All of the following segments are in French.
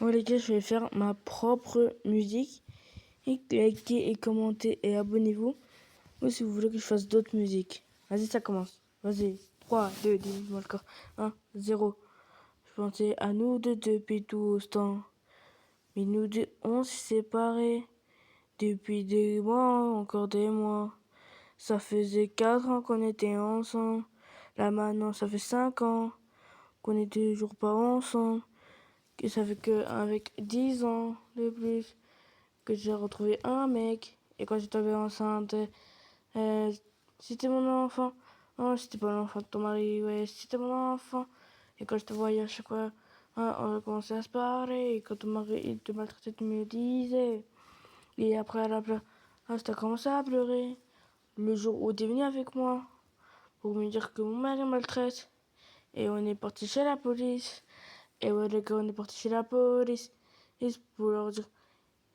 Bon les gars, je vais faire ma propre musique. Et likez et commentez et abonnez-vous. Ou si vous voulez que je fasse d'autres musiques. Vas-y, ça commence. Vas-y. 3, 2, 10, moi le corps. 1, 0. Je pensais à nous deux depuis tout ce temps. Mais nous deux, on s'est séparés. Depuis des mois, encore des mois. Ça faisait 4 ans qu'on était ensemble. Là maintenant, ça fait 5 ans qu'on est toujours pas ensemble. Que ça fait qu'avec 10 ans de plus que j'ai retrouvé un mec. Et quand j'étais tombée enceinte, euh, c'était mon enfant. Oh, c'était pas l'enfant de ton mari, ouais, c'était mon enfant. Et quand je te voyais à chaque fois, hein, on a commencé à se parler. Et quand ton mari il te maltraitait, tu me le disais. Et après, elle a pleuré. Ah, t'as commencé à pleurer. Le jour où t'es venu avec moi pour me dire que mon mari maltraite. Et on est parti chez la police. Et ouais, les gars, on est parti chez la police. Et pour leur dire.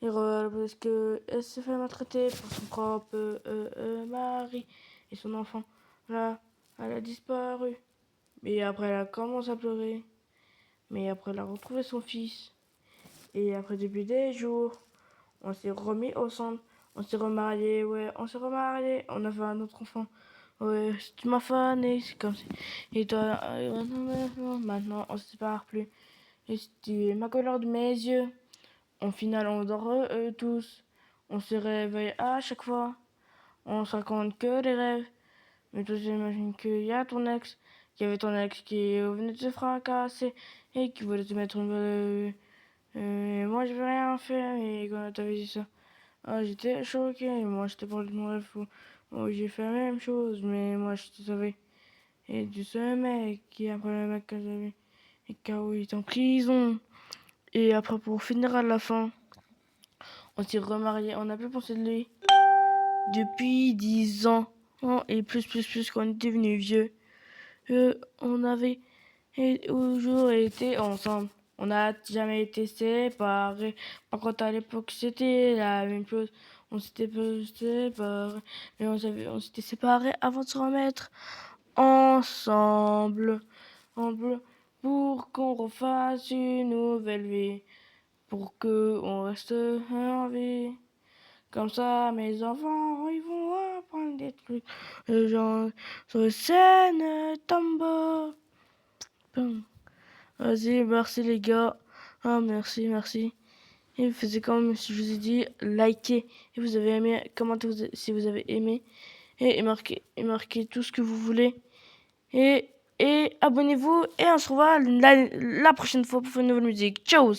Parce qu'elle se fait maltraiter par son propre mari et son enfant. Là, elle a disparu. Mais après, elle a commencé à pleurer. Mais après, elle a retrouvé son fils. Et après, depuis des jours, on s'est remis ensemble. On s'est remariés, ouais, on s'est remariés. On a fait un autre enfant. Ouais, tu m'as fané, c'est comme ça. Et toi, maintenant, on se sépare plus. Et si tu es ma couleur de mes yeux. En finale, on dort tous. On se réveille à chaque fois. On se raconte que des rêves. Mais toi, j'imagine qu'il y a ton ex. Qu'il y avait ton ex qui venait de se fracasser et qui voulait te mettre une balle. Et moi, je vais rien faire. Et quand t'avais dit ça, ah, j'étais choqué. Moi, j'étais parlé de mon rêve. Oh, j'ai fait la même chose. Mais moi, je te savais. Et de ce mec qui, après le mec que j'avais, et KO, il est en prison. Et après, pour finir à la fin. On s'est remarié, on n'a plus pensé de lui depuis 10 ans. Et plus qu'on était devenus vieux. On avait toujours été ensemble. On n'a jamais été séparés. Par contre, à l'époque, c'était la même chose. On s'était pas séparés. Mais on s'était séparés avant de se remettre ensemble. Pour qu'on refasse une nouvelle vie. Pour qu'on reste en vie. Comme ça, mes enfants, ils vont apprendre des trucs. Genre, sur scène, tambour. Vas-y, merci les gars. Ah, merci. Et faisait comme si je vous ai dit, likez. Et vous avez aimé, commentez si vous avez aimé. Et marquez tout ce que vous voulez. Et abonnez-vous. Et on se revoit la prochaine fois pour faire une nouvelle musique. Ciao!